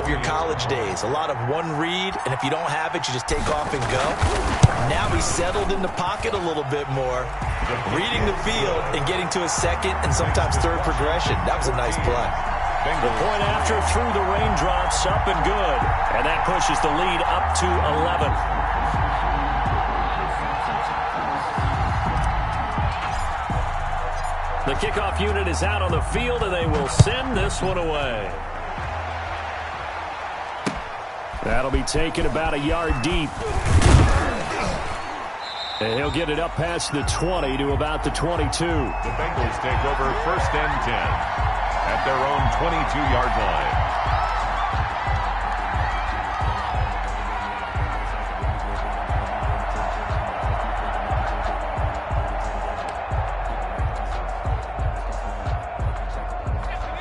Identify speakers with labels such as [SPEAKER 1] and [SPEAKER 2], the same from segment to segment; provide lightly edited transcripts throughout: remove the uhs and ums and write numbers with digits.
[SPEAKER 1] of your college days. A lot of one read, and if you don't have it, you just take off and go. Now he's settled in the pocket a little bit more, reading the field and getting to his second and sometimes third progression. That was a nice play.
[SPEAKER 2] The point after through the raindrops, up and good. And that pushes the lead up to 11. The kickoff unit is out on the field, and they will send this one away. That'll be taken about a yard deep. And he'll get it up past the 20 to about the 22.
[SPEAKER 3] The Bengals take over 1st and 10 at their own 22-yard line.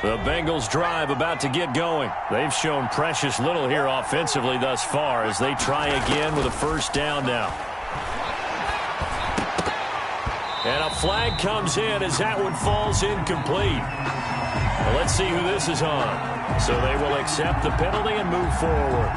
[SPEAKER 2] The Bengals drive about to get going. They've shown precious little here offensively thus far as they try again with a 1st down now. And a flag comes in as that one falls incomplete. Well, let's see who this is on. So they will accept the penalty and move forward.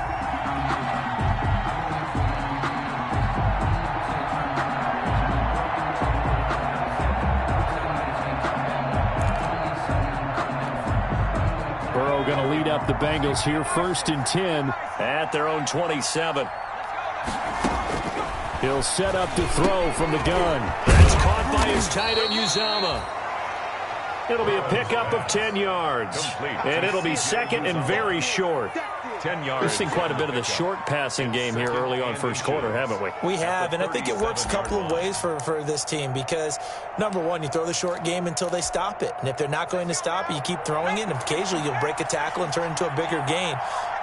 [SPEAKER 2] Burrow going to lead up the Bengals here, 1st and 10 at their own 27. He'll set up to throw from the gun. That's caught by his tight end, Uzama. It'll be a pickup of 10 yards. And it'll be 2nd and very short.
[SPEAKER 3] 10 yards.
[SPEAKER 2] We've seen quite a bit of the short passing game here early on 1st quarter, haven't we?
[SPEAKER 1] We have, and I think it works a couple of ways for this team because, number one, you throw the short game until they stop it. And if they're not going to stop it, you keep throwing it, and occasionally you'll break a tackle and turn it into a bigger gain.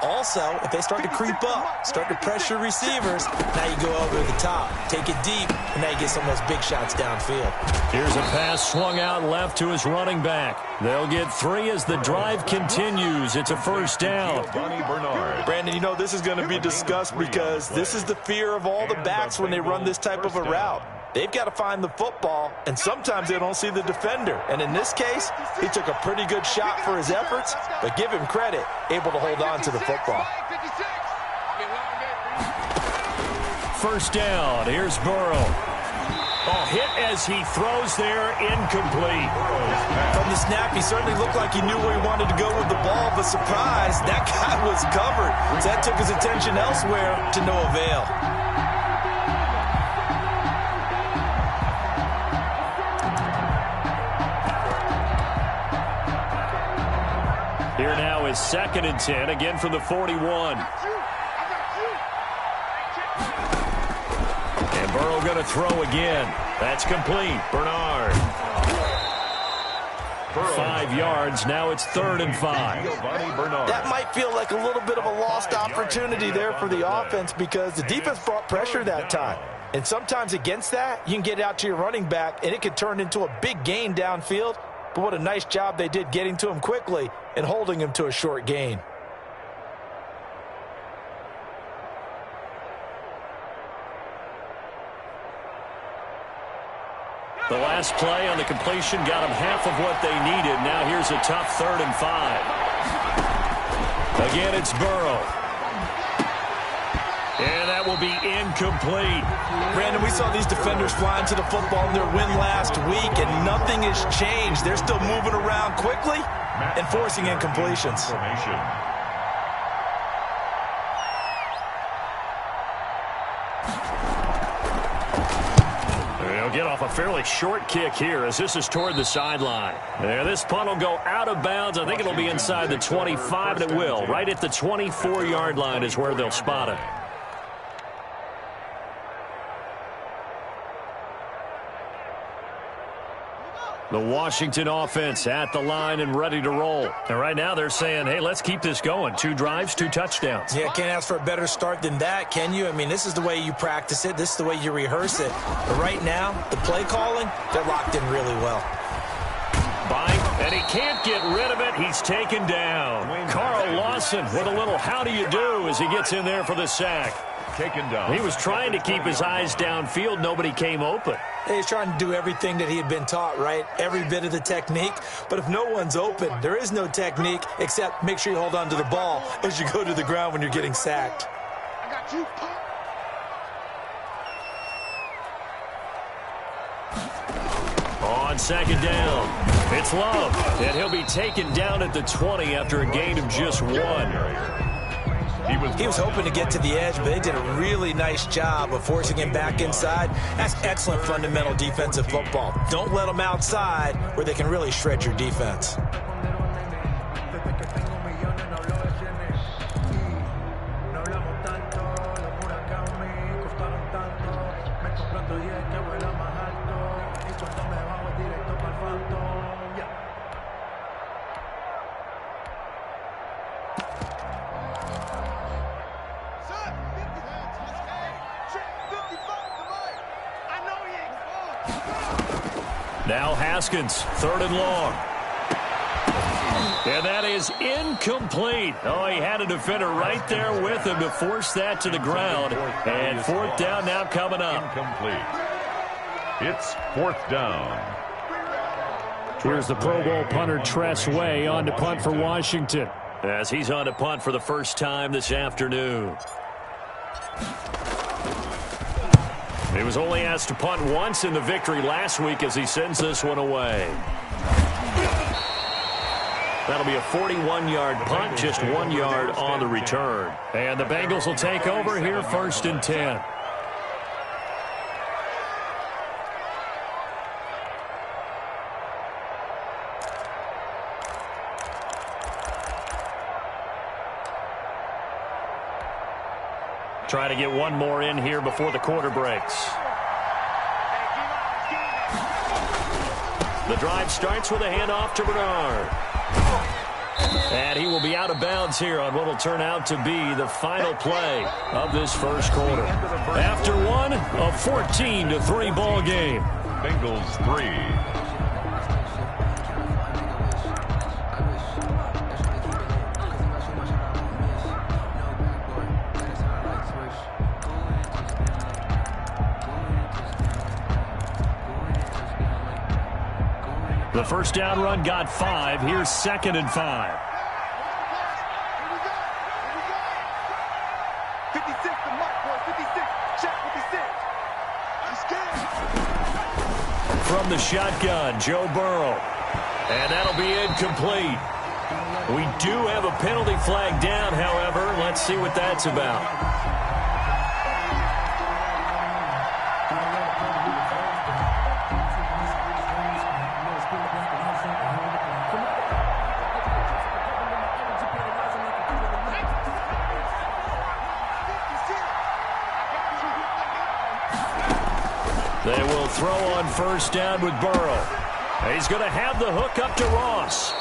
[SPEAKER 1] Also, if they start to creep up, start to pressure receivers, now you go over the top, take it deep, and now you get some of those big shots downfield.
[SPEAKER 2] Here's a pass swung out left to his running back. They'll get 3 as the drive continues. It's a 1st down.
[SPEAKER 1] Brandon, you know this is going to be discussed because this is the fear of all the backs when they run this type of a route. They've got to find the football, and sometimes they don't see the defender. And in this case, he took a pretty good shot for his efforts, but give him credit, able to hold on to the football.
[SPEAKER 2] 1st down. Here's Burrow. Oh, hit as he throws there, incomplete.
[SPEAKER 1] From the snap, he certainly looked like he knew where he wanted to go with the ball, but surprise, that guy was covered. So that took his attention elsewhere to no avail.
[SPEAKER 2] Here now is 2nd and 10, again from the 41. And Burrow going to throw again. That's complete. Bernard. 5 yards. Now it's 3rd and 5.
[SPEAKER 1] That might feel like a little bit of a lost opportunity there for the offense because the defense brought pressure that time. And sometimes against that, you can get out to your running back, and it could turn into a big gain downfield. But what a nice job they did getting to him quickly and holding him to a short gain.
[SPEAKER 2] The last play on the completion got them half of what they needed. Now here's a tough 3rd and 5. Again, it's Burrow. And that will be incomplete.
[SPEAKER 1] Brandon, we saw these defenders flying to the football in their win last week, and nothing has changed. They're still moving around quickly and forcing incompletions.
[SPEAKER 2] They'll get off a fairly short kick here as this is toward the sideline. This punt will go out of bounds. I think it'll be inside the 25, and it will. Right at the 24-yard line is where they'll spot it. The Washington offense at the line and ready to roll. And right now they're saying, hey, let's keep this going. 2 drives, 2 touchdowns.
[SPEAKER 1] Yeah, can't ask for a better start than that, can you? I mean, this is the way you practice it. This is the way you rehearse it. But right now, the play calling, they're locked in really well.
[SPEAKER 2] Bite, and he can't get rid of it. He's taken down. Carl Lawson with a little how do you do as he gets in there for the sack.
[SPEAKER 3] Taken down.
[SPEAKER 2] He was trying to keep his eyes downfield. Nobody came open.
[SPEAKER 1] He's trying to do everything that he had been taught, right? Every bit of the technique. But if no one's open, there is no technique except make sure you hold on to the ball as you go to the ground when you're getting sacked.
[SPEAKER 4] I got you.
[SPEAKER 2] On second down, it's Love, and he'll be taken down at the 20 after a gain of just 1.
[SPEAKER 1] He was hoping to get to the edge, but they did a really nice job of forcing him back inside. That's excellent fundamental defensive football. Don't let them outside where they can really shred your defense.
[SPEAKER 2] Now Haskins, 3rd and long. And that is incomplete. Oh, he had a defender right there with him to force that to the ground. And 4th down now coming up.
[SPEAKER 3] Incomplete. It's 4th down.
[SPEAKER 5] Here's the Pro Bowl punter Tress Way on to punt for Washington.
[SPEAKER 2] As he's on to punt for the first time this afternoon. He was only asked to punt once in the victory last week as he sends this one away. That'll be a 41-yard punt, just 1 yard on the return.
[SPEAKER 5] And the Bengals will take over here, 1st and 10.
[SPEAKER 2] Try to get one more in here before the quarter breaks. The drive starts with a handoff to Bernard. And he will be out of bounds here on what will turn out to be the final play of this first quarter. After one, a 14-3 ball game.
[SPEAKER 3] Bengals 3.
[SPEAKER 5] The first down run got 5. Here's 2nd and 5.
[SPEAKER 4] 56, the mark, boy. 56. Check 56.
[SPEAKER 2] From the shotgun, Joe Burrow. And that'll be incomplete. We do have a penalty flag down, however. Let's see what that's about. They will throw on first down with Burrow. He's going to have the hook up to Ross.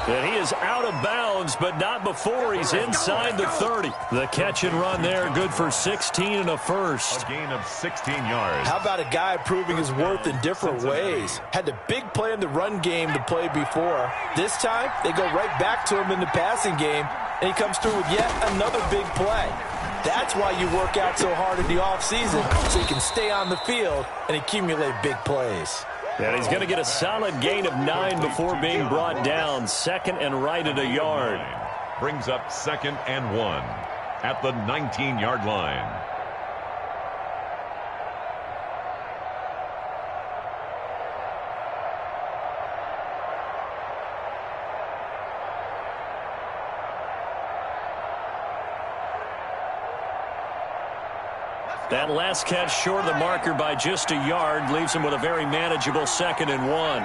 [SPEAKER 2] And he is out of bounds, but not before he's inside the 30. The catch and run there, good for 16 and a first.
[SPEAKER 3] A gain of 16 yards.
[SPEAKER 1] How about a guy proving his worth in different ways? Had the big play in the run game to play before. This time, they go right back to him in the passing game, and he comes through with yet another big play. That's why you work out so hard in the offseason, so you can stay on the field and accumulate big plays.
[SPEAKER 2] And he's going to get a solid gain of 9 before being brought down. 2nd and right at a yard.
[SPEAKER 3] Brings up 2nd and 1 at the 19-yard line.
[SPEAKER 2] That last catch short of the marker by just a yard leaves him with a very manageable 2nd and 1.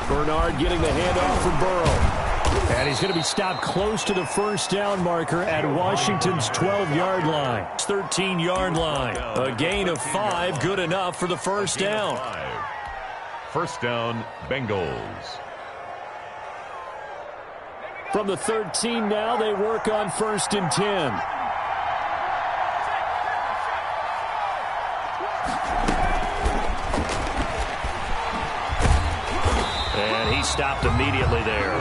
[SPEAKER 5] Bernard getting the handoff for Burrow. And he's going to be stopped close to the first down marker at Washington's 12-yard line.
[SPEAKER 2] 13-yard line. A gain of 5, good enough for the first down.
[SPEAKER 3] First down, Bengals.
[SPEAKER 5] From the 13 now, they work on 1st and 10.
[SPEAKER 2] And he stopped immediately there.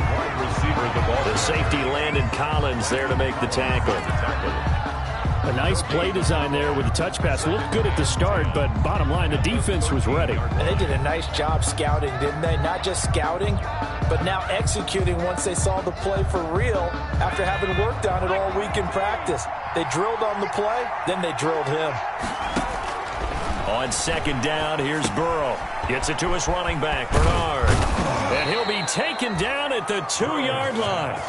[SPEAKER 2] The safety Landon Collins there to make the tackle.
[SPEAKER 5] A nice play design there with the touch pass. Looked good at the start, but bottom line, the defense was ready.
[SPEAKER 1] And they did a nice job scouting, didn't they? Not just scouting, but now executing once they saw the play for real after having worked on it all week in practice. They drilled on the play, then they drilled him.
[SPEAKER 2] On second down, here's Burrow. Gets it to his running back, Bernard. And he'll be taken down at the 2-yard line.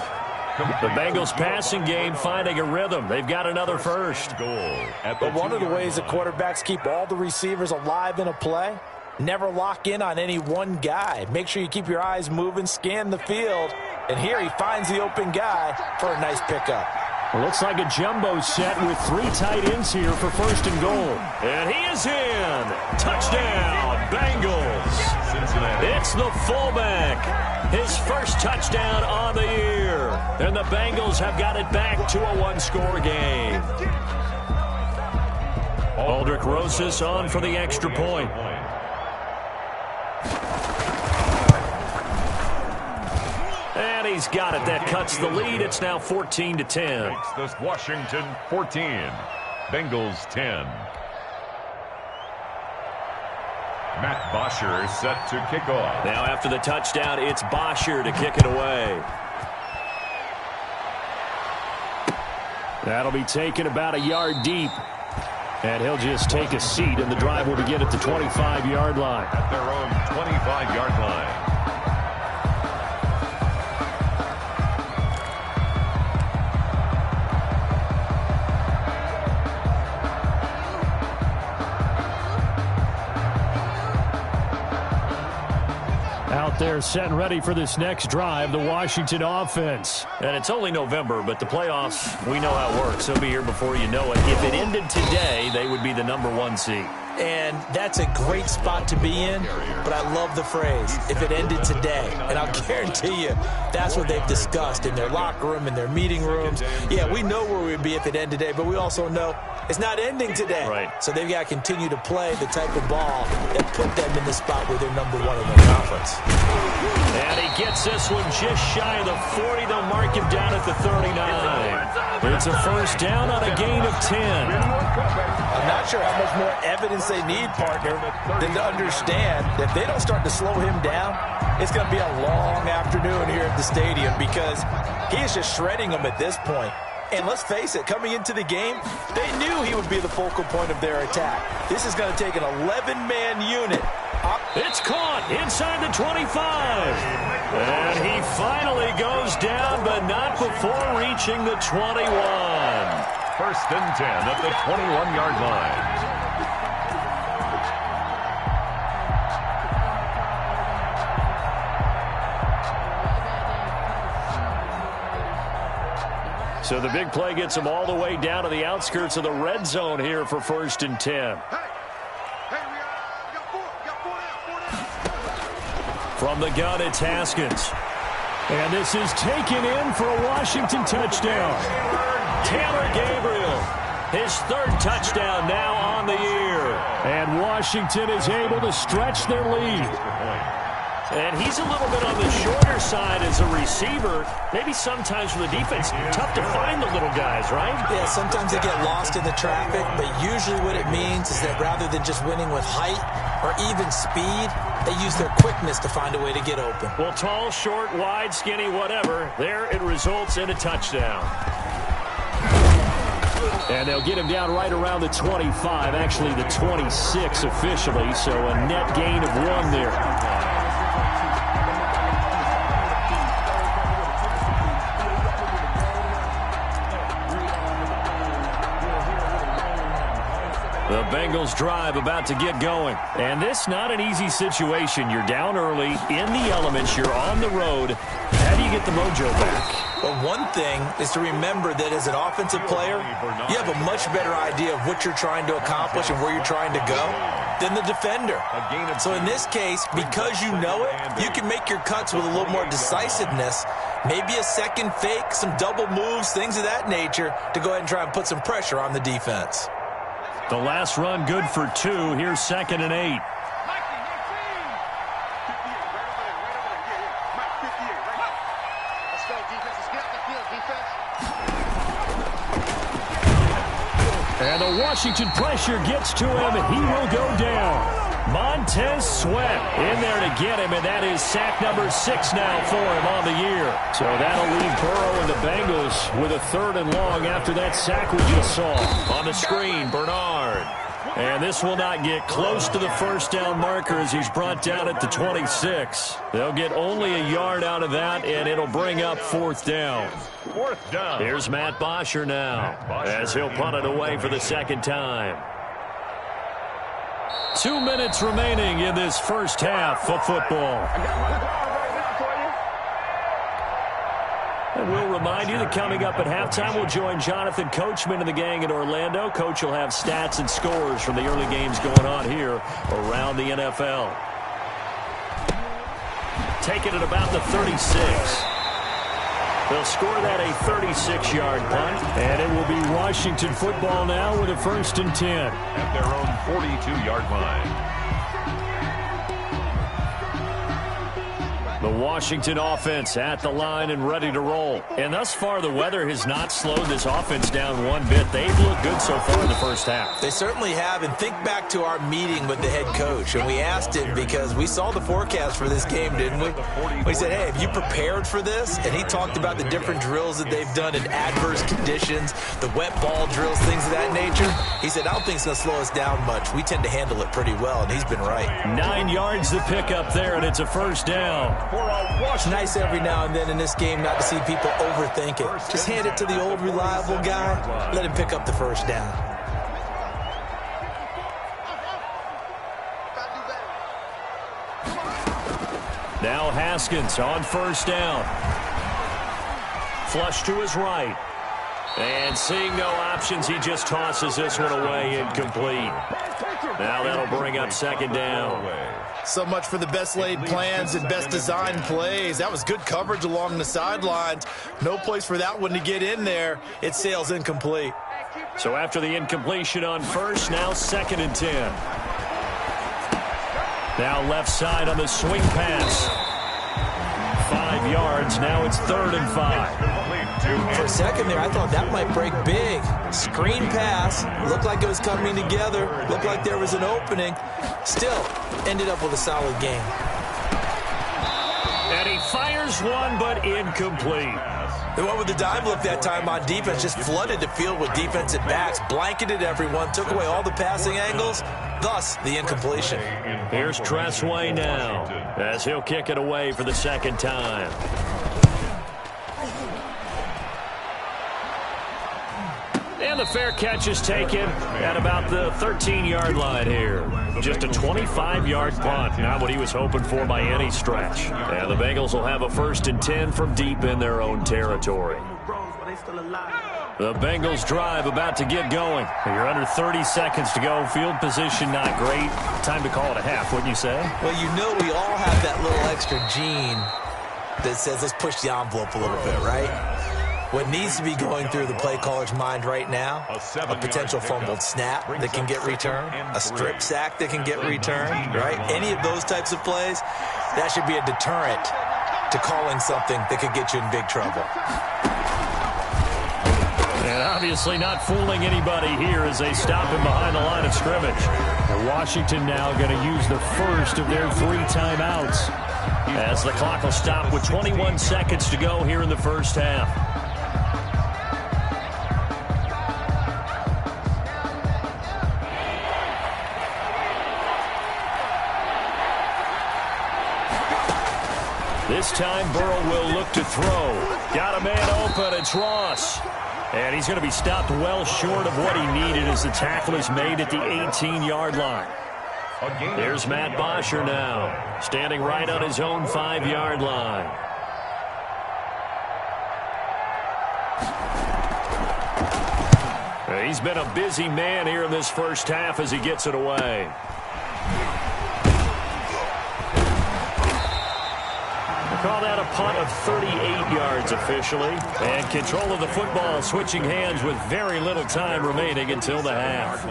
[SPEAKER 2] The Bengals passing game finding a rhythm. They've got another first.
[SPEAKER 1] But one of the ways that quarterbacks keep all the receivers alive in a play, never lock in on any one guy. Make sure you keep your eyes moving, scan the field. And here he finds the open guy for a nice pickup.
[SPEAKER 5] Well, looks like a jumbo set with 3 tight ends here for first and goal.
[SPEAKER 2] And he is in. Touchdown, Bengals. It's the fullback. His first touchdown on the year. And the Bengals have got it back to a 1-score game. Aldrich Rosas on for the extra point. And he's got it. That cuts the lead. It's now 14-10.
[SPEAKER 3] Makes this Washington 14. Bengals 10. Matt Bosher set to kick off.
[SPEAKER 2] Now after the touchdown, it's Bosher to kick it away.
[SPEAKER 5] That'll be taken about a yard deep. And he'll just take a seat, and the drive will begin at the 25-yard line.
[SPEAKER 3] At their own 25-yard line.
[SPEAKER 5] They're set and ready for this next drive, the Washington offense.
[SPEAKER 2] And it's only November, but the playoffs, we know how it works. They'll be here before you know it. If it ended today, they would be the #1 seed.
[SPEAKER 1] And that's a great spot to be in, but I love the phrase, if it ended today. And I'll guarantee you, that's what they've discussed in their locker room, in their meeting rooms. Yeah, we know where we'd be if it ended today, but we also know it's not ending today.
[SPEAKER 2] Right.
[SPEAKER 1] So they've got to continue to play the type of ball that put them in the spot where they're #1 in their conference.
[SPEAKER 2] And he gets this one just shy of the 40. They'll mark him down at the 39. It's a first down on a gain of 10.
[SPEAKER 1] I'm not sure how much more evidence they need, partner, than to understand that if they don't start to slow him down, it's going to be a long afternoon here at the stadium because he is just shredding them at this point. And let's face it, coming into the game, they knew he would be the focal point of their attack. This is going to take an 11-man unit.
[SPEAKER 2] It's caught inside the 25. And he finally goes down, but not before reaching the 21.
[SPEAKER 3] First and 10 at the 21-yard line.
[SPEAKER 2] So the big play gets him all the way down to the outskirts of the red zone here for first and 10. From the gun, it's Haskins.
[SPEAKER 5] And this is taken in for a Washington touchdown.
[SPEAKER 2] Taylor Gabriel, his 3rd touchdown now on the year.
[SPEAKER 5] And Washington is able to stretch their lead.
[SPEAKER 2] And he's a little bit on the shorter side as a receiver. Maybe sometimes for the defense, tough to find the little guys, right?
[SPEAKER 1] Yeah, sometimes they get lost in the traffic, but usually what it means is that rather than just winning with height or even speed, they use their quickness to find a way to get open.
[SPEAKER 2] Well, tall, short, wide, skinny, whatever, there it results in a touchdown.
[SPEAKER 5] And they'll get him down right around the 25, actually the 26 officially, so a net gain of 1 there.
[SPEAKER 2] The Bengals drive about to get going. And this not an easy situation. You're down early, in the elements, you're on the road. How do you get the mojo back?
[SPEAKER 1] But one thing is to remember that as an offensive player, you have a much better idea of what you're trying to accomplish and where you're trying to go than the defender. So in this case, because you know it, you can make your cuts with a little more decisiveness, maybe a second fake, some double moves, things of that nature, to go ahead and try and put some pressure on the defense.
[SPEAKER 2] The last run good for 2. Here's 2nd and 8.
[SPEAKER 5] And the Washington pressure gets to him. He will go down. Montez Sweat in there to get him, and that is sack number 6 now for him on the year. So that'll leave Burrow and the Bengals with a 3rd and long after that sack we just saw.
[SPEAKER 2] On the screen, Bernard.
[SPEAKER 5] And this will not get close to the first down marker as he's brought down at the 26. They'll get only a yard out of that, and it'll bring up 4th down.
[SPEAKER 3] 4th down.
[SPEAKER 2] Here's Matt Bosher now as he'll punt it away for the 2nd time.
[SPEAKER 5] 2 minutes remaining in this first half of football. And we'll remind you that coming up at halftime, we'll join Jonathan Coachman and the gang in Orlando. Coach will have stats and scores from the early games going on here around the NFL. Taking it about the 36. They'll score that a 36-yard punt, and it will be Washington football now with a 1st and 10.
[SPEAKER 3] At their own 42-yard line.
[SPEAKER 5] The Washington offense at the line and ready to roll. And thus far, the weather has not slowed this offense down one bit. They've looked good so far in the first half.
[SPEAKER 1] They certainly have. And think back to our meeting with the head coach. And we asked him because we saw the forecast for this game, didn't we? We said, hey, have you prepared for this? And he talked about the different drills that they've done in adverse conditions, the wet ball drills, things of that nature. He said, I don't think it's going to slow us down much. We tend to handle it pretty well, and he's been right.
[SPEAKER 5] 9 yards to pick up there, and it's a 1st down.
[SPEAKER 1] It's nice every now and then in this game not to see people overthink it. Just hand it to the old reliable guy. Let him pick up the 1st down.
[SPEAKER 5] Now Haskins on 1st down. Flush to his right. And seeing no options, he just tosses this one away, incomplete. Now that'll bring up 2nd down.
[SPEAKER 1] So much for the best laid plans and best designed plays. That was good coverage along the sidelines. No place for that one to get in there. It sails incomplete.
[SPEAKER 5] So after the incompletion on 1st, now 2nd and 10. Now left side on the swing pass. 5 yards. Now it's 3rd and 5.
[SPEAKER 1] For a second there, I thought that might break big. Screen pass. Looked like it was coming together. Looked like there was an opening. Still, ended up with a solid game.
[SPEAKER 5] And he fires one, but incomplete.
[SPEAKER 1] They went with the dime look that time on defense. Just flooded the field with defensive backs. Blanketed everyone. Took away all the passing angles. Thus, the incompletion.
[SPEAKER 5] Here's Tressway now as he'll kick it away for the 2nd time. And the fair catch is taken at about the 13-yard line here. Just a 25-yard punt. Not what he was hoping for by any stretch. And the Bengals will have a 1st and 10 from deep in their own territory. The Bengals drive about to get going. You're under 30 seconds to go. Field position not great. Time to call it a half, wouldn't you say?
[SPEAKER 1] Well, you know we all have that little extra gene that says let's push the envelope a little bit, right? What needs to be going through the play caller's mind right now, a potential fumbled snap that can get returned, a strip sack that can get returned, right? Any of those types of plays, that should be a deterrent to calling something that could get you in big trouble.
[SPEAKER 5] And obviously not fooling anybody here as they stop him behind the line of scrimmage. And Washington now going to use the first of their 3 timeouts as the clock will stop with 21 seconds to go here in the first half. This time Burrow will look to throw. Got a man open. It's Ross. And he's going to be stopped well short of what he needed as the tackle is made at the 18-yard line. There's Matt Bosher now, standing right on his own 5-yard line. He's been a busy man here in this first half as he gets it away. Call that a punt of 38 yards officially. And control of the football switching hands with very little time remaining until the half.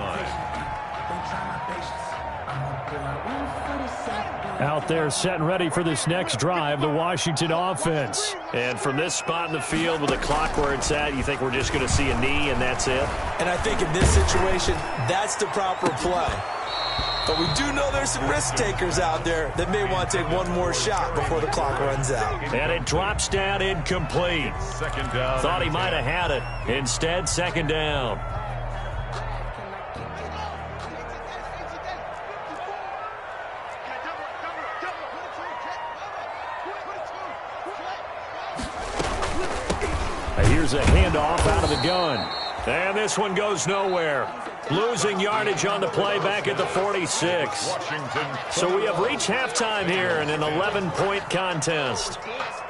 [SPEAKER 5] Out there set and ready for this next drive, the Washington offense.
[SPEAKER 2] And from this spot in the field with the clock where it's at, you think we're just going to see a knee and that's it?
[SPEAKER 1] And I think in this situation, that's the proper play. But we do know there's some risk takers out there that may want to take one more shot before the clock runs out.
[SPEAKER 2] And it drops down incomplete.
[SPEAKER 3] Second down.
[SPEAKER 2] Thought he might have had it. Instead, second down. Here's a handoff out of the gun. And this one goes nowhere. Losing yardage on the play back at the 46. So we have reached halftime here in an 11-point contest.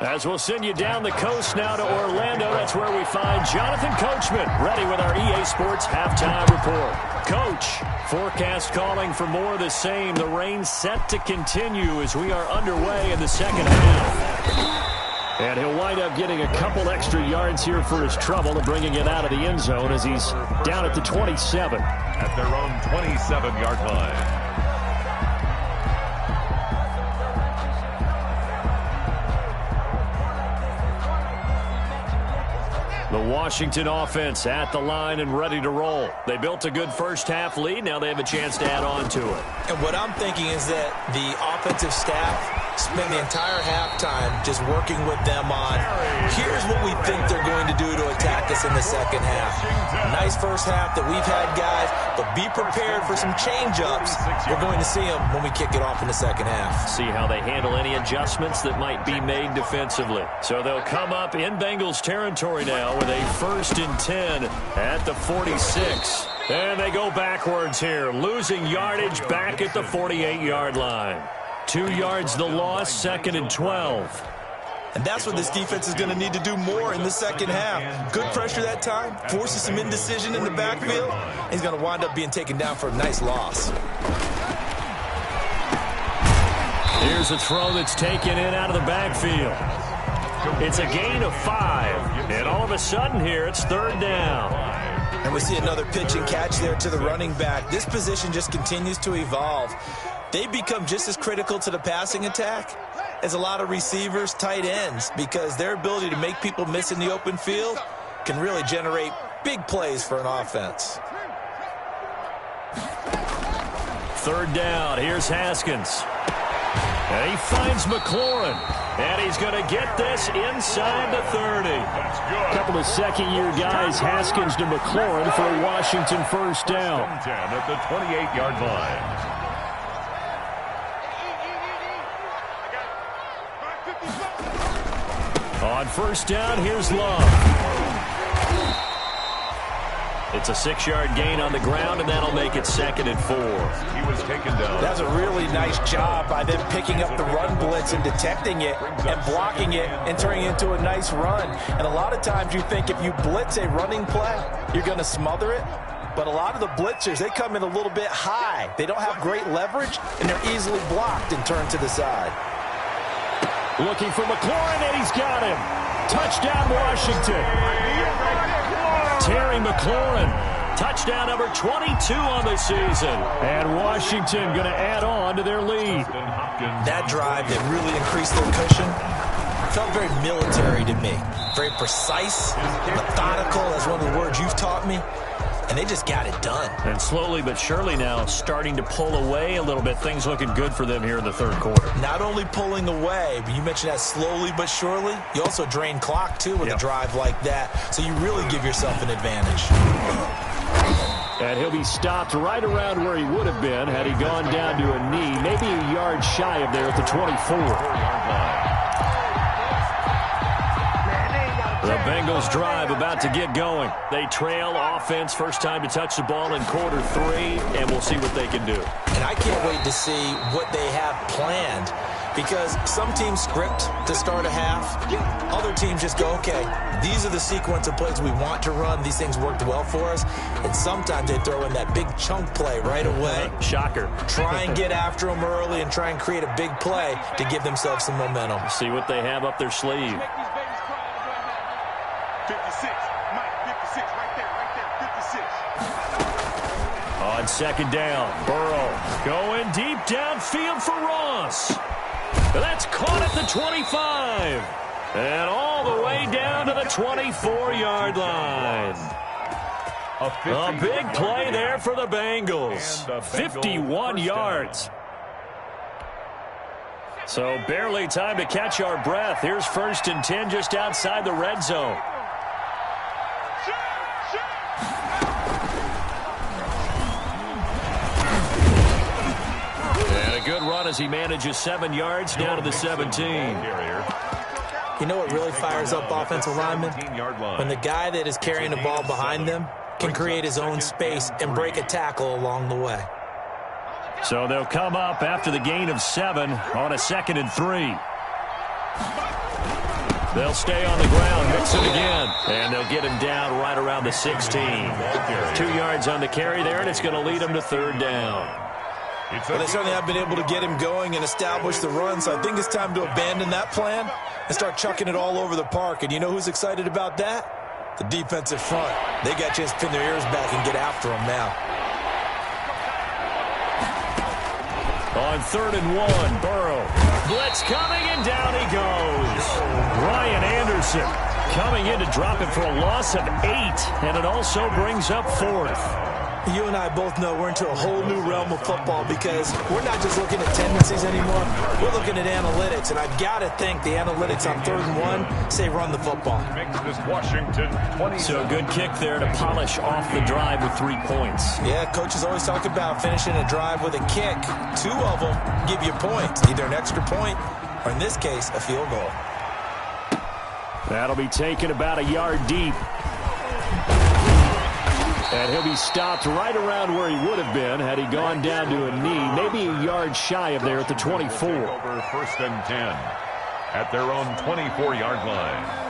[SPEAKER 2] As we'll send you down the coast now to Orlando, that's where we find Jonathan Coachman, ready with our EA Sports halftime report. Coach, forecast calling for more of the same. The rain set to continue as we are underway in the second half. And he'll wind up getting a couple extra yards here for his trouble and bringing it out of the end zone as he's down at the 27.
[SPEAKER 3] At their own 27-yard line.
[SPEAKER 2] The Washington offense at the line and ready to roll. They built a good first-half lead. Now they have a chance to add on to it.
[SPEAKER 1] And what I'm thinking is that the offensive staff spend the entire halftime just working with them on, here's what we think they're going to do to attack us in the second half. Nice first half that we've had, guys, but be prepared for some change-ups. We're going to see them when we kick it off in the second half.
[SPEAKER 2] See how they handle any adjustments that might be made defensively. So they'll come up in Bengals territory now with a 1st and 10 at the 46. And they go backwards here, losing yardage back at the 48-yard line. 2 yards the loss, 2nd and 12.
[SPEAKER 1] And that's what this defense is going to need to do more in the second half. Good pressure that time, forces some indecision in the backfield. He's going to wind up being taken down for a nice loss.
[SPEAKER 2] Here's a throw that's taken in out of the backfield. It's a gain of 5. And all of a sudden here, it's 3rd down.
[SPEAKER 1] And we see another pitch and catch there to the running back. This position just continues to evolve. They become just as critical to the passing attack as a lot of receivers, tight ends, because their ability to make people miss in the open field can really generate big plays for an offense.
[SPEAKER 2] 3rd down. Here's Haskins. And he finds McLaurin. And he's going to get this inside the 30.
[SPEAKER 5] A couple of second-year guys, Haskins to McLaurin for a Washington first down.
[SPEAKER 3] 10 at the 28-yard line.
[SPEAKER 2] On first down, here's Love. It's a 6-yard gain on the ground, and that'll make it 2nd and 4.
[SPEAKER 3] He was taken down.
[SPEAKER 1] That's a really nice job by them picking up the run blitz and detecting it and blocking it and turning it into a nice run. And a lot of times you think if you blitz a running play, you're going to smother it. But a lot of the blitzers, they come in a little bit high. They don't have great leverage, and they're easily blocked and turned to the side.
[SPEAKER 5] Looking for McLaurin, and he's got him. Touchdown, Washington.
[SPEAKER 2] Terry McLaurin, touchdown number 22 on the season.
[SPEAKER 5] And Washington going to add on to their lead.
[SPEAKER 1] That drive that really increased their cushion felt very military to me. Very precise, methodical, that's one of the words you've taught me. And they just got it done.
[SPEAKER 2] And slowly but surely now starting to pull away a little bit. Things looking good for them here in the 3rd quarter.
[SPEAKER 1] Not only pulling away, but you mentioned that slowly but surely. You also drain clock, too, with a drive like that. So you really give yourself an advantage.
[SPEAKER 5] And he'll be stopped right around where he would have been had he gone down to a knee, maybe a yard shy of there at the 24.
[SPEAKER 2] The Bengals drive about to get going. They trail offense, first time to touch the ball in quarter 3, and we'll see what they can do.
[SPEAKER 1] And I can't wait to see what they have planned, because some teams script to start a half. Other teams just go, okay, these are the sequence of plays we want to run. These things worked well for us. And sometimes they throw in that big chunk play right away.
[SPEAKER 2] Shocker.
[SPEAKER 1] Try and get after them early and try and create a big play to give themselves some momentum.
[SPEAKER 2] See what they have up their sleeve.
[SPEAKER 4] 56, Mike, 56, right there, 56.
[SPEAKER 5] On second down, Burrow going deep downfield for Ross. That's caught at the 25. And all the way down to the 24-yard line. A big play there for the Bengals. 51 yards. So barely time to catch our breath. Here's 1st and 10 just outside the red zone. And a good run as he manages 7 yards down to the 17.
[SPEAKER 1] You know what really fires up offensive linemen? When the guy that is carrying the ball behind them can create his own space and break a tackle along the way.
[SPEAKER 5] So they'll come up after the gain of 7 on a 2nd and 3. They'll stay on the ground, mix it again, and they'll get him down right around the 16. 2 yards on the carry there, and it's going to lead him to 3rd down.
[SPEAKER 1] Well, they certainly have been able to get him going and establish the run, so I think it's time to abandon that plan and start chucking it all over the park. And you know who's excited about that? The defensive front. They got a chance to pin their ears back and get after him now.
[SPEAKER 5] On 3rd and 1, Burrow. Blitz coming, and down he goes. Ryan Anderson coming in to drop him for a loss of 8, and it also brings up 4th.
[SPEAKER 1] You and I both know we're into a whole new realm of football because we're not just looking at tendencies anymore. We're looking at analytics, and I've got to think the analytics on 3rd and 1 say run the football.
[SPEAKER 3] Makes this Washington 20.
[SPEAKER 5] So a good kick there to polish off the drive with 3 points.
[SPEAKER 1] Yeah, coaches always talk about finishing a drive with a kick. 2 of them give you points, either an extra point or, in this case, a field goal.
[SPEAKER 5] That'll be taken about a yard deep. And he'll be stopped right around where he would have been had he gone down to a knee, maybe a yard shy of there at the 24.
[SPEAKER 3] Over 1st and 10 at their own 24-yard line.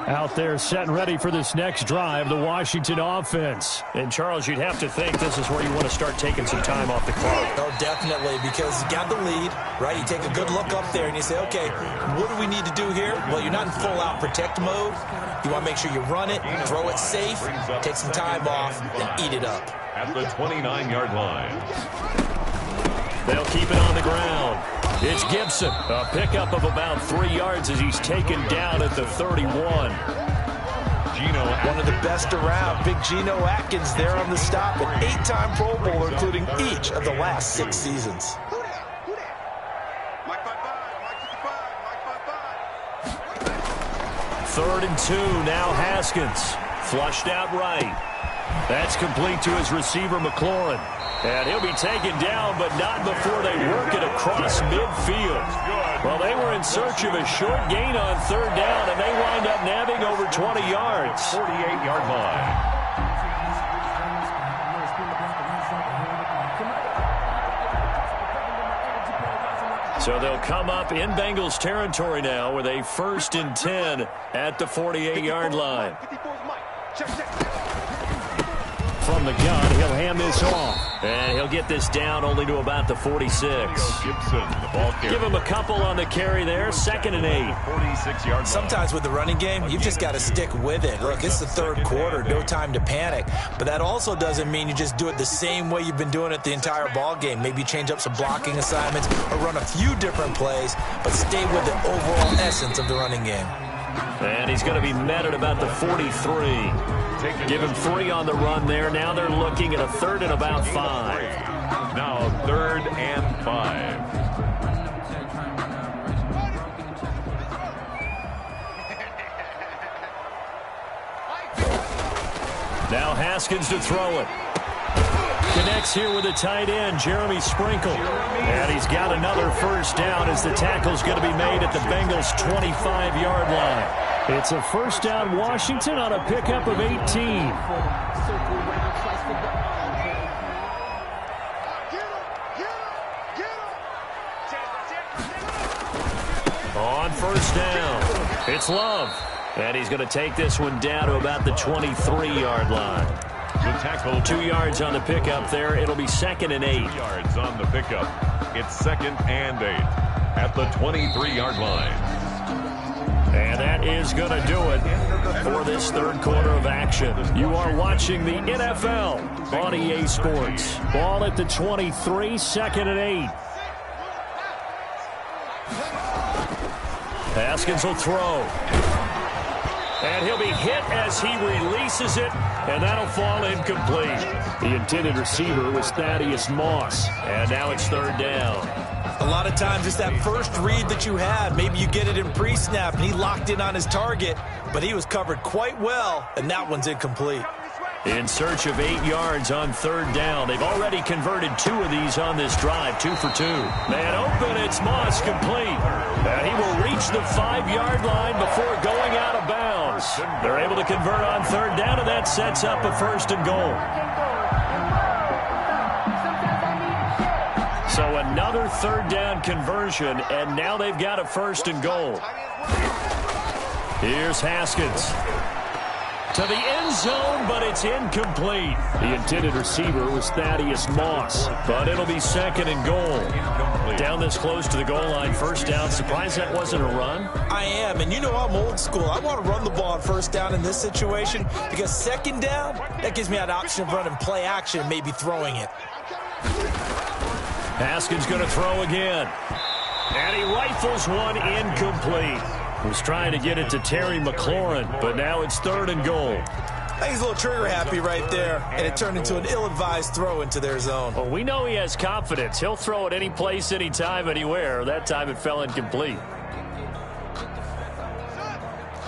[SPEAKER 5] Out there set and ready for this next drive, the Washington offense. And, Charles, you'd have to think this is where you want to start taking some time off the clock.
[SPEAKER 1] Oh, definitely, because you got the lead, right? You take a good look up there and you say, okay, what do we need to do here? Well, you're not in full-out protect mode. You want to make sure you run it, throw it safe, take some time off, and eat it up.
[SPEAKER 3] At the 29-yard line.
[SPEAKER 5] They'll keep it on the ground. It's Gibson. A pickup of about 3 yards as he's taken down at the 31.
[SPEAKER 1] One of the best around. Big Geno Atkins there on the stop. An 8-time Pro Bowler, including each of the last 6 seasons.
[SPEAKER 5] 3rd and 2. Now Haskins. Flushed out right. That's complete to his receiver, McLaurin. And he'll be taken down, but not before they work it across midfield. Well, they were in search of a short gain on 3rd down, and they wind up nabbing over 20 yards.
[SPEAKER 3] 48-yard line.
[SPEAKER 5] So they'll come up in Bengals territory now with a 1st and 10 at the 48-yard line. From the gun, he'll hand this off. And he'll get this down only to about the 46.
[SPEAKER 3] Gibson, the ball carrier.
[SPEAKER 5] Give him a couple on the carry there. 2nd and 8.
[SPEAKER 3] 46-yard line.
[SPEAKER 1] Sometimes with the running game, you've just got to stick with it. Look, it's the 3rd quarter. No time to panic. But that also doesn't mean you just do it the same way you've been doing it the entire ball game. Maybe change up some blocking assignments or run a few different plays, but stay with the overall essence of the running game.
[SPEAKER 5] And he's going to be met at about the 43. Give him 3 on the run there. Now they're looking at a 3rd and about 5.
[SPEAKER 3] Now 3rd and 5.
[SPEAKER 5] Now Haskins to throw it. Connects here with the tight end, Jeremy Sprinkle. And he's got another 1st down as the tackle's going to be made at the Bengals' 25-yard line. It's a 1st down Washington on a pickup of 18. On 1st down, it's Love. And he's going to take this one down to about the 23-yard line.
[SPEAKER 3] The tackle.
[SPEAKER 5] 2 yards on the pickup there. It'll be 2nd and 8.
[SPEAKER 3] 2 yards on the pickup. It's 2nd and 8 at the 23-yard line.
[SPEAKER 5] And And that is going to do it for this third quarter of action. You are watching the NFL on EA Sports. Ball at the 23, second and 8. Haskins will throw. And he'll be hit as he releases it, and that'll fall incomplete. The intended receiver was Thaddeus Moss, and now it's third down.
[SPEAKER 1] A lot of times it's that first read that you had. Maybe you get it in pre-snap, and he locked in on his target, but he was covered quite well, and that one's incomplete.
[SPEAKER 5] In search of 8 yards on third down. They've already converted 2 of these on this drive, 2 for 2. Man open, it's Moss complete. And he will reach the 5-yard line before going out of bounds. They're able to convert on third down, and that sets up a first and goal. So another third down conversion, and now they've got a first and goal. Here's Haskins. To the end zone, but it's incomplete. The intended receiver was Thaddeus Moss, but it'll be second and goal. Down this close to the goal line, first down. Surprised that wasn't a run?
[SPEAKER 1] I am, and you know I'm old school. I want to run the ball on first down in this situation because second down, that gives me an option of running play action and maybe throwing it.
[SPEAKER 5] Haskins going to throw again. And he rifles one incomplete. Was trying to get it to Terry McLaurin, but now it's third and goal.
[SPEAKER 1] I think he's a little trigger happy right there, and it turned into an ill-advised throw into their zone.
[SPEAKER 5] Well, we know he has confidence. He'll throw it any place, anytime, anywhere. That time it fell incomplete.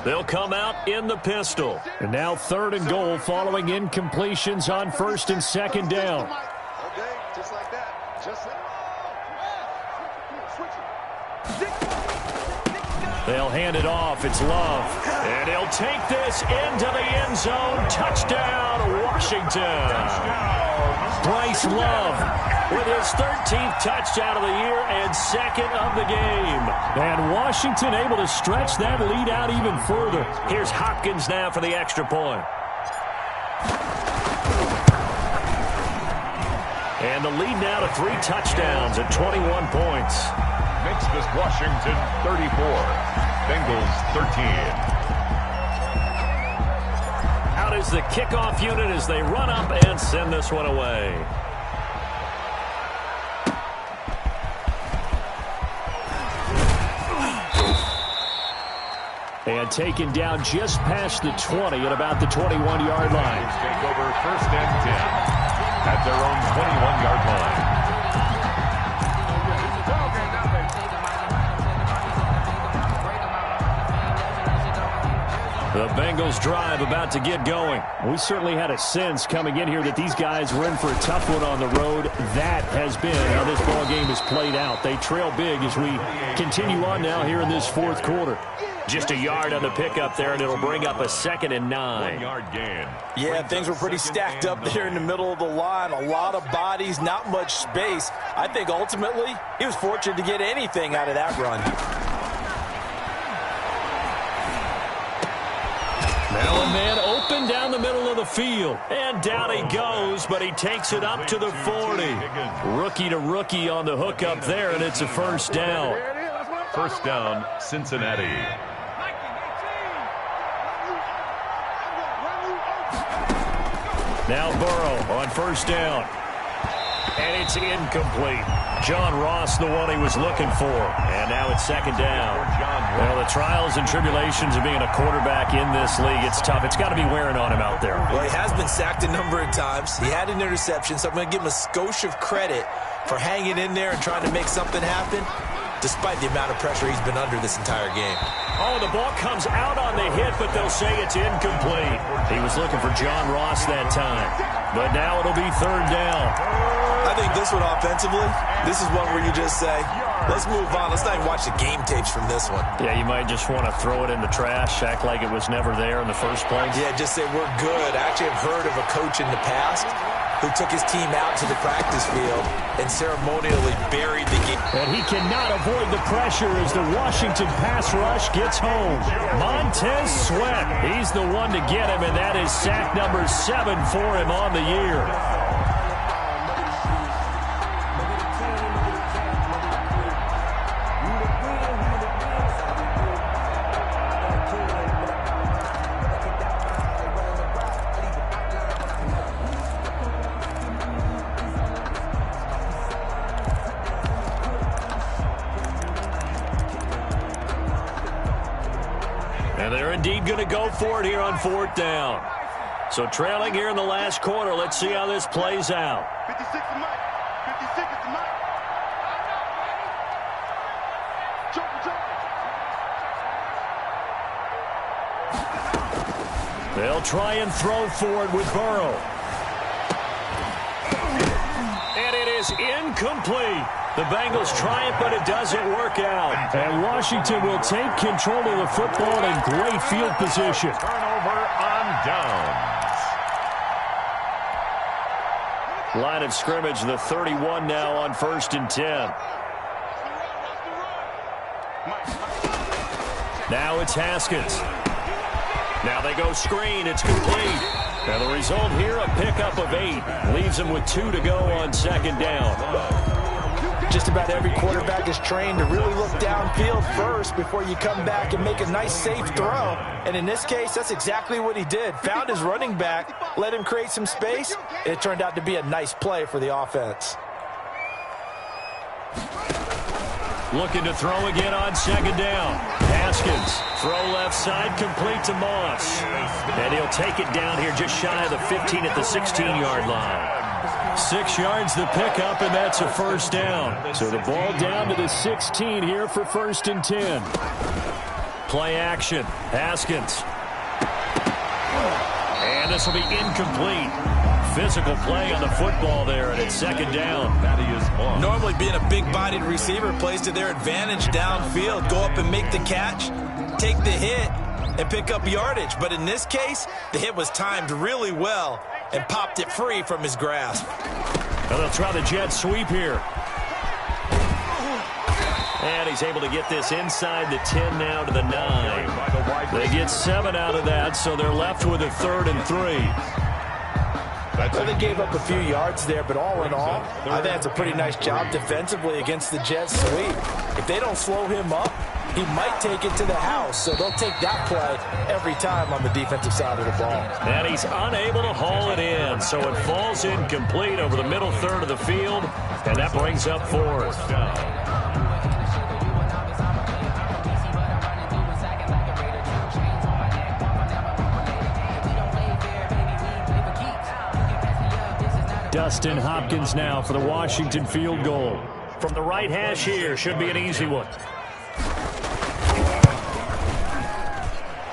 [SPEAKER 5] They'll come out in the pistol. And now third and goal following incompletions on first and second down.
[SPEAKER 4] Okay, just like that. Just like that.
[SPEAKER 5] They'll hand it off. It's Love. And he'll take this into the end zone. Touchdown, Washington. Bryce Love with his 13th touchdown of the year and second of the game. And Washington able to stretch that lead out even further. Here's Hopkins now for the extra point. And the lead now to 3 touchdowns at 21 points.
[SPEAKER 3] Makes this Washington 34. Bengals 13.
[SPEAKER 5] Out is the kickoff unit as they run up and send this one away. And taken down just past the 20 at about the 21-yard line.
[SPEAKER 3] Take over first and 10 at their own 21-yard line.
[SPEAKER 5] The Bengals drive about to get going. We certainly had a sense coming in here that these guys were in for a tough one on the road. That has been how this ball game has played out. They trail big as we continue on now here in this fourth quarter. Just a yard on the pickup there, and it'll bring up a 2nd and 9.
[SPEAKER 3] 1-yard gain.
[SPEAKER 1] Yeah, things were pretty stacked up there in the middle of the line. A lot of bodies, not much space. I think ultimately he was fortunate to get anything out of that run.
[SPEAKER 5] Now a man open down the middle of the field. And down he goes, but he takes it up to the 40. Rookie to rookie on the hook up there, and it's a first down.
[SPEAKER 3] First down, Cincinnati.
[SPEAKER 5] Now Burrow on first down. And it's incomplete. John Ross, the one he was looking for. And now it's second down. Well, the trials and tribulations of being a quarterback in this league, it's tough. It's got to be wearing on him out there.
[SPEAKER 1] Well, he has been sacked a number of times. He had an interception, so I'm going to give him a skosh of credit for hanging in there and trying to make something happen, despite the amount of pressure he's been under this entire game.
[SPEAKER 5] Oh, the ball comes out on the hit, but they'll say it's incomplete. He was looking for John Ross that time. But now it'll be third down.
[SPEAKER 1] I think this one offensively, this is one where you just say, let's move on. Let's not even watch the game tapes from this one.
[SPEAKER 5] Yeah, you might just want to throw it in the trash, act like it was never there in the first place.
[SPEAKER 1] Yeah, just say we're good. I actually have heard of a coach in the past who took his team out to the practice field and ceremonially buried the game.
[SPEAKER 5] And he cannot avoid the pressure as the Washington pass rush gets home. Montez Sweat, he's the one to get him, and that is sack number 7 for him on the year. And they're indeed going to go for it here on 4th down. So trailing here in the last quarter. Let's see how this plays out.
[SPEAKER 4] 56 is Mike. 56 is Mike.
[SPEAKER 5] They'll try and throw for it with Burrow. And it is incomplete. The Bengals try it, but it doesn't work out.
[SPEAKER 2] And Washington will take control of the football in great field position.
[SPEAKER 3] Turnover on downs.
[SPEAKER 5] Line of scrimmage, the 31 now on 1st and 10. Now it's Haskins. Now they go screen. It's complete. And the result here, a pickup of 8. Leaves them with 2 to go on 2nd down.
[SPEAKER 1] Just about every quarterback is trained to really look downfield first before you come back and make a nice, safe throw. And in this case, that's exactly what he did. Found his running back, let him create some space, and it turned out to be a nice play for the offense.
[SPEAKER 5] Looking to throw again on 2nd down. Haskins, throw left side, complete to Moss. And he'll take it down here just shy of the 15 at the 16-yard line. 6 yards the pickup, and that's a 1st down.
[SPEAKER 2] So the ball down to the 16 here for 1st and 10.
[SPEAKER 5] Play action. Haskins. And this will be incomplete. Physical play on the football there, and it's 2nd down.
[SPEAKER 1] Normally being a big-bodied receiver plays to their advantage downfield. Go up and make the catch, take the hit, and pick up yardage. But in this case, the hit was timed really well and popped it free from his grasp.
[SPEAKER 5] And they'll try the jet sweep here. And he's able to get this inside the 10 now to the 9. They get 7 out of that, so they're left with a 3rd and 3.
[SPEAKER 1] Well, they gave up a few yards there, but all in all, I think that's a pretty nice job defensively against the jet sweep. If they don't slow him up, he might take it to the house, so they'll take that play every time on the defensive side of the ball.
[SPEAKER 5] And he's unable to haul it in, so it falls incomplete over the middle third of the field, and that brings up 4th. Dustin Hopkins now for the Washington field goal. From the right hash here, should be an easy one.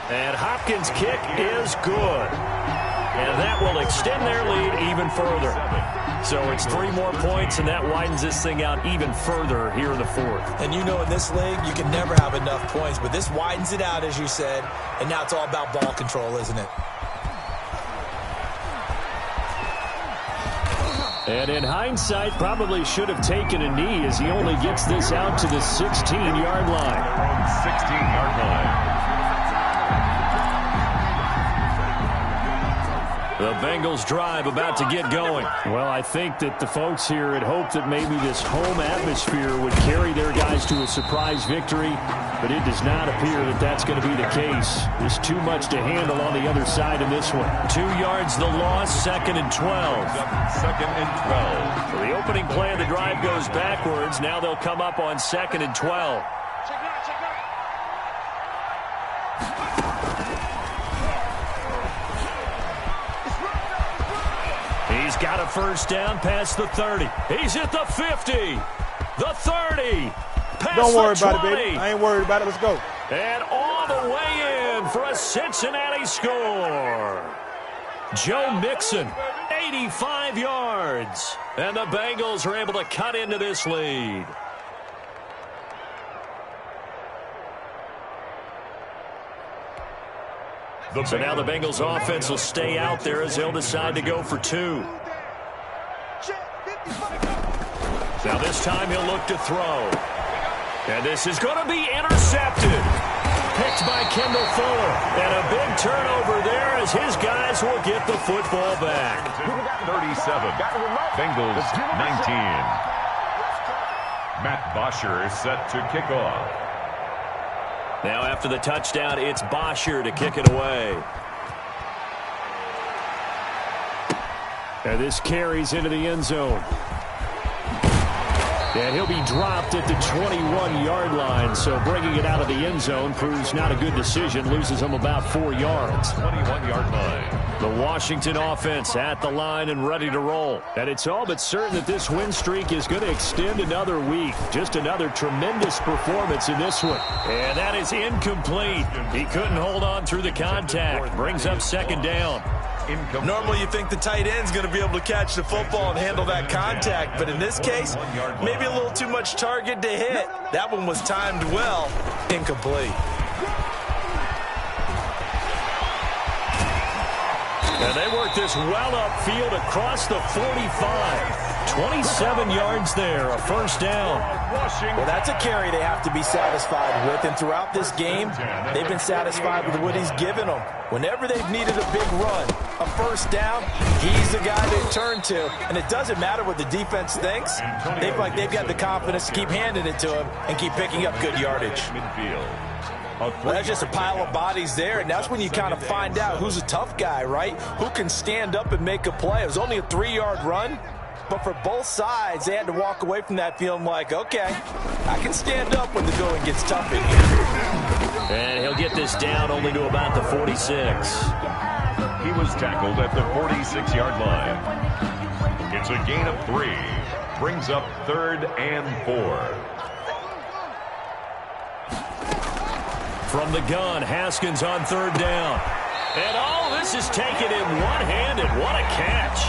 [SPEAKER 5] And Hopkins' kick is good. And that will extend their lead even further. So it's 3 more points, and that widens this thing out even further here in the 4th.
[SPEAKER 1] And you know in this league, you can never have enough points, but this widens it out, as you said, and now it's all about ball control, isn't it?
[SPEAKER 2] And in hindsight, probably should have taken a knee as he only gets this out to the 16-yard line.
[SPEAKER 3] 16-yard line.
[SPEAKER 5] The Bengals drive about to get going.
[SPEAKER 2] Well, I think that the folks here had hoped that maybe this home atmosphere would carry their guys to a surprise victory, but it does not appear that that's going to be the case. There's too much to handle on the other side in this one.
[SPEAKER 5] 2 yards the loss, 2nd and 12.
[SPEAKER 3] 2nd and 12.
[SPEAKER 5] So the opening play of the drive goes backwards. Now they'll come up on 2nd and 12. He's got a 1st down past the 30. He's at the 50. The 30. Past
[SPEAKER 6] Don't worry
[SPEAKER 5] the 20.
[SPEAKER 6] about it, baby. I ain't worried about it. Let's go.
[SPEAKER 5] And all the way in for a Cincinnati score. Joe Mixon, 85 yards. And the Bengals are able to cut into this lead. So now the Bengals offense will stay out there as they'll decide to go for 2. Now this time he'll look to throw. And this is going to be intercepted. Picked by Kendall Fuller. And a big turnover there as his guys will get the football back.
[SPEAKER 3] 37. Bengals 19. Matt Bosher is set to kick off.
[SPEAKER 5] Now after the touchdown, it's Bosher to kick it away.
[SPEAKER 2] And this carries into the end zone.
[SPEAKER 5] And he'll be dropped at the 21-yard line. So bringing it out of the end zone proves not a good decision. Loses him about 4 yards.
[SPEAKER 3] 21-yard line.
[SPEAKER 5] The Washington offense at the line and ready to roll. And it's all but certain that this win streak is going to extend another week. Just another tremendous performance in this one. And that is incomplete. He couldn't hold on through the contact. Brings up second down.
[SPEAKER 1] Normally you think the tight end's going to be able to catch the football and handle that contact, but in this case, maybe a little too much target to hit. That one was timed well. Incomplete.
[SPEAKER 5] And they work this well upfield across the 45. 27 yards there, a first down.
[SPEAKER 1] Well, that's a carry they have to be satisfied with, and throughout this game, they've been satisfied with what he's given them. Whenever they've needed a big run, a first down, he's the guy they turn to. And it doesn't matter what the defense thinks. They feel like they've got the confidence to keep handing it to him and keep picking up good yardage. Well, that's just a pile of bodies there, and that's when you kind of find out who's a tough guy, right? Who can stand up and make a play. It was only a 3-yard run, but for both sides, they had to walk away from that feeling like, okay, I can stand up when the going gets tough in here.
[SPEAKER 5] And he'll get this down only to about the 46.
[SPEAKER 3] He was tackled at the 46-yard line. It's a gain of 3. Brings up 3rd and 4.
[SPEAKER 5] From the gun, Haskins on 3rd down. And all this is taken in one-handed. What a catch.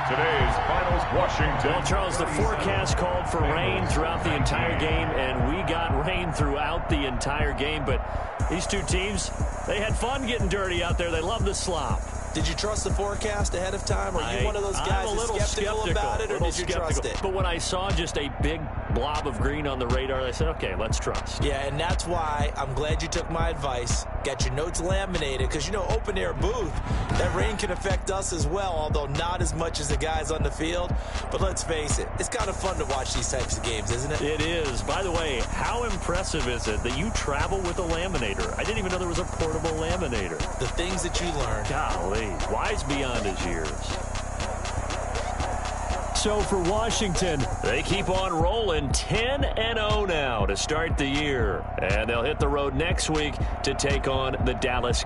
[SPEAKER 3] Today's finals, Washington.
[SPEAKER 5] Well, Charles, the forecast called for rain throughout the entire game, and we got rain throughout the entire game. But these two teams, they had fun getting dirty out there. They love the slop.
[SPEAKER 1] Did you trust the forecast ahead of time? Are you one of those guys that's skeptical about it, or did you trust it?
[SPEAKER 5] But when I saw just a big blob of green on the radar, I said, okay, let's trust.
[SPEAKER 1] Yeah, and that's why I'm glad you took my advice. Got your notes laminated, because, you know, open-air booth, that rain can affect us as well, although not as much as the guys on the field. But let's face it, it's kind of fun to watch these types of games, isn't it?
[SPEAKER 5] It is. By the way, how impressive is it that you travel with a laminator? I didn't even know there was a portable laminator.
[SPEAKER 1] The things that you learn.
[SPEAKER 5] Golly, wise beyond his years. So for Washington, they keep on rolling 10-0 now to start the year. And they'll hit the road next week to take on the Dallas